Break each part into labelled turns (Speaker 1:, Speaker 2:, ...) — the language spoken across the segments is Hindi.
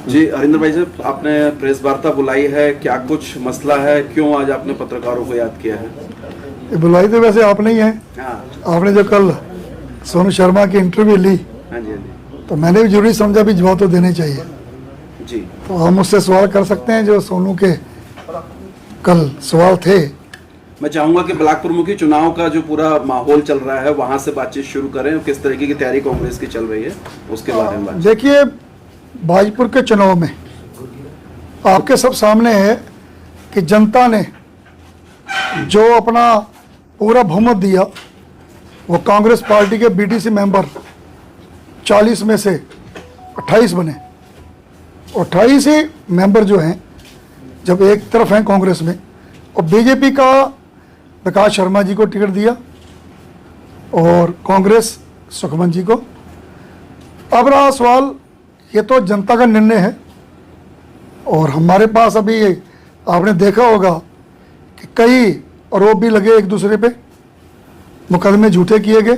Speaker 1: जी हरिंदर भाई साहब, आपने प्रेस वार्ता बुलाई है, क्या कुछ मसला है, क्यों आज आपने पत्रकारों को याद किया है?
Speaker 2: ये बुलाई तो वैसे आपने ही है।
Speaker 1: हाँ
Speaker 2: आपने जो कल सोनू शर्मा की इंटरव्यू ली
Speaker 1: हाँ जी, हाँ जी
Speaker 2: तो मैंने भी जरूरी समझा भी जवाब तो देने चाहिए।
Speaker 1: जी।
Speaker 2: तो हम उससे सवाल कर सकते हैं जो सोनू के कल सवाल थे।
Speaker 1: मैं चाहूंगा कि ब्लॉक प्रमुखी चुनाव का जो पूरा माहौल चल रहा है वहां से बातचीत शुरू करें, किस तरीके की तैयारी कांग्रेस की चल रही है उसके बारे में बात।
Speaker 2: देखिए, भाजपुर के चुनाव में आपके सब सामने है कि जनता ने जो अपना पूरा बहुमत दिया वो कांग्रेस पार्टी के बीटीसी मेंबर 40 में से 28 बने। 28 ही मेंबर जो हैं, जब एक तरफ हैं कांग्रेस में, और बीजेपी का विकास शर्मा जी को टिकट दिया और कांग्रेस सुखमन जी को। अब रहा सवाल, ये तो जनता का निर्णय है और हमारे पास अभी आपने देखा होगा कि कई आरोप भी लगे एक दूसरे पे, मुकदमे झूठे किए गए।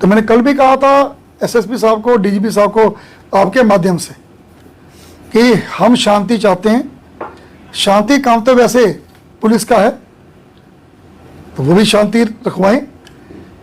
Speaker 2: तो मैंने कल भी कहा था एसएसपी साहब को, डीजीपी साहब को आपके माध्यम से कि हम शांति चाहते हैं। शांति काम तो वैसे पुलिस का है, तो वो भी शांति रखवाएं।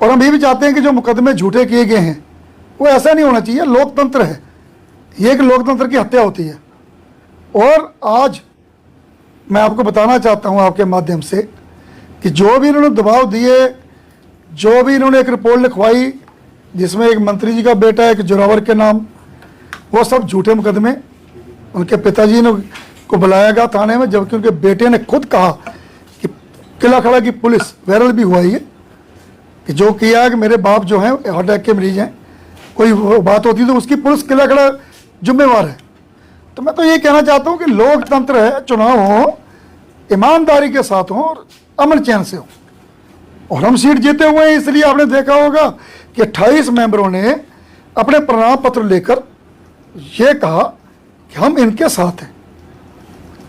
Speaker 2: और हम ये भी चाहते हैं कि जो मुकदमे झूठे किए गए हैं वो ऐसा नहीं होना चाहिए। लोकतंत्र है, ये एक लोकतंत्र की हत्या होती है। और आज मैं आपको बताना चाहता हूं आपके माध्यम से कि जो भी इन्होंने दबाव दिए, जो भी इन्होंने एक रिपोर्ट लिखवाई जिसमें एक मंत्री जी का बेटा एक जोरावर के नाम, वो सब झूठे मुकदमे। उनके पिताजी ने को बुलाया गया थाने में, जबकि उनके बेटे ने खुद कहा कि किला खड़ा की पुलिस, वायरल भी हुआ ये, कि जो किया है कि मेरे बाप जो हैं हार्ट अटैक के मरीज हैं, कोई बात होती तो उसकी पुलिस किला खड़ा जिम्मेवार है। तो मैं तो ये कहना चाहता हूँ कि लोकतंत्र है, चुनाव हो ईमानदारी के साथ हो और अमन चैन से हो। और हम सीट जीते हुए हैं, इसलिए आपने देखा होगा कि 28 मेंबरों ने अपने प्रमाण पत्र लेकर ये कहा कि हम इनके साथ हैं।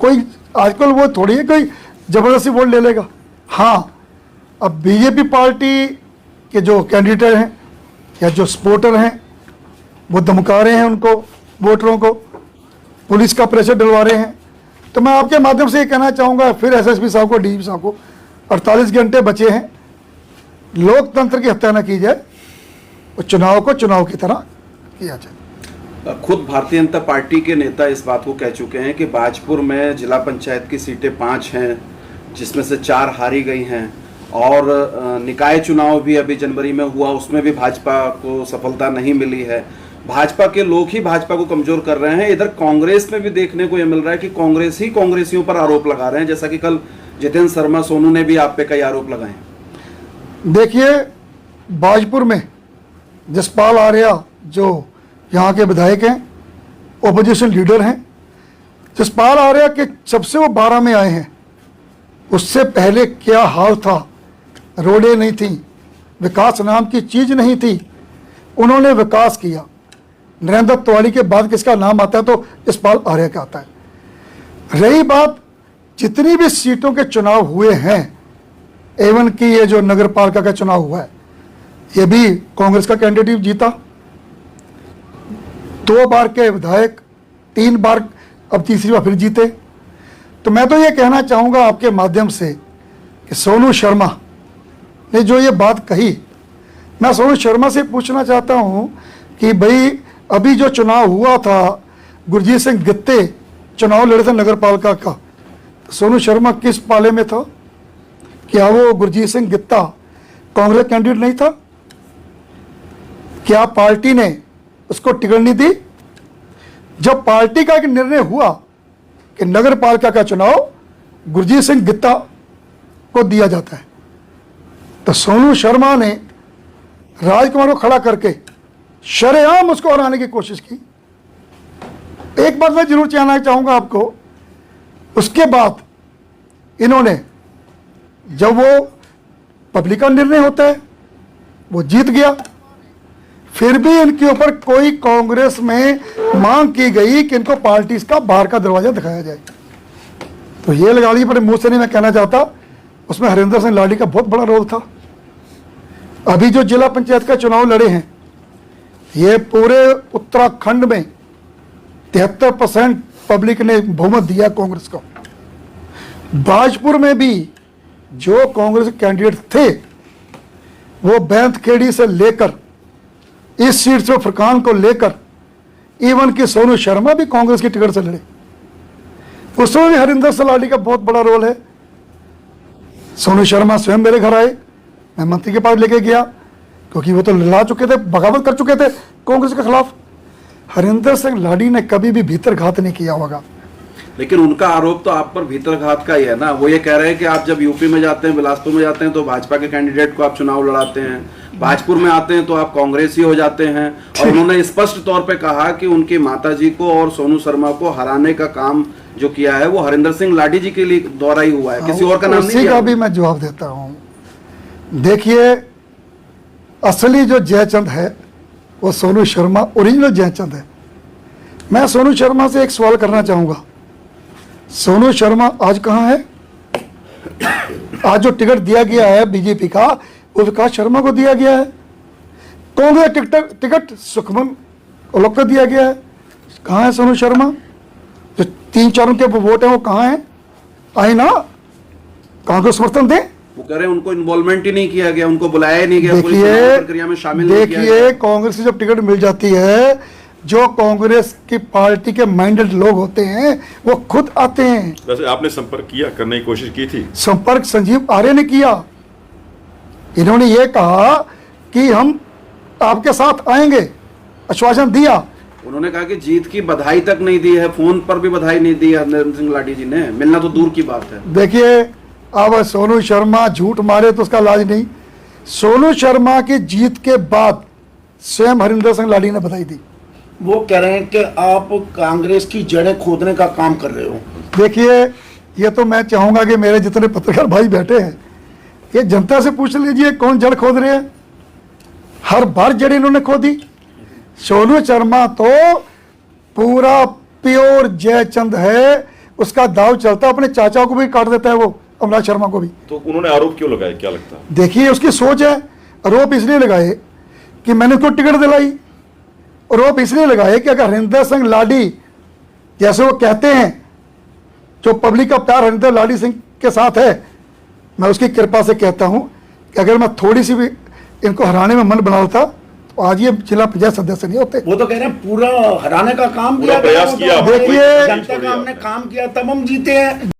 Speaker 2: कोई आजकल वो थोड़ी है कोई जबरदस्ती वोट ले लेगा। हाँ, अब बीजेपी पार्टी के जो कैंडिडेट हैं या जो सपोर्टर हैं वो धमका रहे हैं उनको, वोटरों को, पुलिस का प्रेशर डलवा रहे हैं। तो मैं आपके माध्यम से ये कहना चाहूँगा फिर एसएसपी साहब को, डीजीपी साहब को, 48 घंटे बचे हैं, लोकतंत्र की हत्या न की जाए और चुनाव को चुनाव की तरह किया जाए।
Speaker 1: खुद भारतीय जनता पार्टी के नेता इस बात को कह चुके हैं कि भाजपुर में जिला पंचायत की सीटें 5 हैं, जिसमें से 4 हारी गई हैं, और निकाय चुनाव भी अभी जनवरी में हुआ, उसमें भी भाजपा को सफलता नहीं मिली है। भाजपा के लोग ही भाजपा को कमजोर कर रहे हैं। इधर कांग्रेस में भी देखने को यह मिल रहा है कि कांग्रेस ही कांग्रेसियों पर आरोप लगा रहे हैं, जैसा कि कल जितेंद्र शर्मा सोनू ने भी आप पे कई आरोप लगाए।
Speaker 2: देखिए, भाजपुर में जसपाल आर्या जो यहाँ के विधायक हैं, ओपोजिशन लीडर हैं, जसपाल आर्या के जब से वो 12 में आए हैं उससे पहले क्या हाल था। रोडें नहीं थी, विकास नाम की चीज़ नहीं थी, उन्होंने विकास किया। नरेंद्र तिवारी के बाद किसका नाम आता है तो जसपाल आर्या का आता है। रही बात जितनी भी सीटों के चुनाव हुए हैं, एवन की ये जो नगर पालिका का चुनाव हुआ है, ये भी कांग्रेस का कैंडिडेट जीता। 2 बार के विधायक, 3 बार, अब तीसरी बार फिर जीते। तो मैं तो ये कहना चाहूँगा आपके माध्यम से कि सोनू शर्मा ने जो ये बात कही, मैं सोनू शर्मा से पूछना चाहता हूँ कि भाई अभी जो चुनाव हुआ था, गुरजीत सिंह गित्ते चुनाव लड़े थे नगर पालिका का, तो सोनू शर्मा किस पाले में था? क्या वो गुरजीत सिंह गित्ता कांग्रेस कैंडिडेट नहीं था? क्या पार्टी ने उसको टिकट नहीं दी? जब पार्टी का एक निर्णय हुआ कि नगर पालिका का चुनाव गुरजीत सिंह गित्ता को दिया जाता है, तो सोनू शर्मा ने राजकुमार को खड़ा करके शरेआम उसको हराने की कोशिश की। एक बात मैं जरूर कहना चाहूंगा आपको, उसके बाद इन्होंने, जब वो पब्लिक का निर्णय होता है, वो जीत गया, फिर भी इनके ऊपर कोई कांग्रेस में मांग की गई कि इनको पार्टी का बाहर का दरवाजा दिखाया जाए। तो ये लगा ली, बड़े मुंह से नहीं मैं कहना चाहता, उसमें हरिंदर सिंह लाडी का बहुत बड़ा रोल था। अभी जो जिला पंचायत का चुनाव लड़े हैं, ये पूरे उत्तराखंड में 73% पब्लिक ने बहुमत दिया कांग्रेस को। भाजपुर में भी जो कांग्रेस के कैंडिडेट थे वो बैंतखेड़ी से लेकर इस सीट से फरकान को लेकर इवन कि सोनू शर्मा भी कांग्रेस की टिकट से लड़े। उसमें भी हरिंदर सलाडी का बहुत बड़ा रोल है। सोनू शर्मा स्वयं मेरे घर आए, मैं मंत्री के पास लेके गया क्योंकि वो तो लड़ा चुके थे, बगावत कर चुके थे कांग्रेस के खिलाफ। हरिंदर सिंह लाडी ने कभी भी भीतरघात नहीं किया होगा।
Speaker 1: लेकिन उनका आरोप तो आप पर भीतरघात का ही है ना। वो ये कह रहे हैं कि आप जब यूपी में जाते हैं, बिलासपुर में जाते हैं तो भाजपा के कैंडिडेट को आप चुनाव लड़ाते हैं, भाजपुर में आते हैं तो आप कांग्रेसी हो जाते हैं। और उन्होंने स्पष्ट तौर पे कहा कि उनकी माताजी को और सोनू शर्मा को हराने का काम जो किया है वो हरिंदर सिंह लाडी जी के लिए द्वारा ही हुआ है, किसी और का नाम नहीं।
Speaker 2: उसी का भी मैं जवाब देता हूँ। देखिए, असली जो जयचंद है वो सोनू शर्मा ओरिजिनल जयचंद है। मैं सोनू शर्मा से एक सवाल करना चाहूंगा, सोनू शर्मा आज कहाँ है? आज जो टिकट दिया गया है बीजेपी का वो विकास शर्मा को दिया गया है। कांग्रेस टिकट सुखमन ओलक को दिया गया है। कहाँ है सोनू शर्मा? जो 3-4 के वोट है वो कहाँ है? आए ना, कांग्रेस समर्थन दें।
Speaker 1: वो कह रहे हैं उनको इन्वॉल्वमेंट ही नहीं किया गया, उनको बुलाया ही नहीं गया, प्रक्रिया में शामिल नहीं किया गया।
Speaker 2: देखिए, कांग्रेस से जब टिकट मिल जाती है, जो कांग्रेस की पार्टी के माइंडेड लोग होते हैं वो खुद आते हैं।
Speaker 3: वैसे आपने संपर्क किया, करने की कोशिश की थी?
Speaker 2: संपर्क संजीव आर्य ने किया। इन्होंने ये कहा कि हम आपके साथ आएंगे, आश्वासन दिया।
Speaker 1: उन्होंने कहा कि जीत की बधाई तक नहीं दी है, फोन पर भी बधाई नहीं दी है हरिंदर सिंह लाडी जी ने, मिलना तो दूर की बात है।
Speaker 2: देखिए, अब सोनू शर्मा झूठ मारे तो उसका इलाज नहीं। सोनू शर्मा की जीत के बाद स्वयं हरिंदर सिंह लाडी ने बधाई दी।
Speaker 4: वो कह रहे हैं कि आप कांग्रेस की जड़ें खोदने का काम कर रहे हो।
Speaker 2: देखिए, ये तो मैं चाहूंगा कि मेरे जितने पत्रकार भाई बैठे हैं ये जनता से पूछ लीजिए कौन जड़ खोद रहे हैं। हर बार जड़ इन्होंने खोदी। सोनू शर्मा तो पूरा प्योर जयचंद है, उसका दाव चलता, अपने चाचा को भी काट देता है वो, अमराज शर्मा को भी।
Speaker 3: तो उन्होंने आरोप क्यों लगाए, क्या लगता है?
Speaker 2: देखिए, उसकी सोच है। आरोप इसलिए लगाए कि मैंने उसको टिकट दिलाई, आरोप इसलिए लगाए कि अगर हरिंदर सिंह लाडी, जैसे वो कहते हैं, जो पब्लिक का प्यार हरिंदर लाडी सिंह के साथ है, मैं उसकी कृपा से कहता हूं कि अगर मैं थोड़ी सी भी इनको हराने में मन बना लेता तो आज ये जिला पंचायत सदस्य नहीं होते।
Speaker 4: वो तो कह रहे हैं पूरा हराने का काम
Speaker 3: पूरा प्रयास किया।
Speaker 2: देखिए,
Speaker 4: जनता का हमने काम किया तब हम जीते हैं।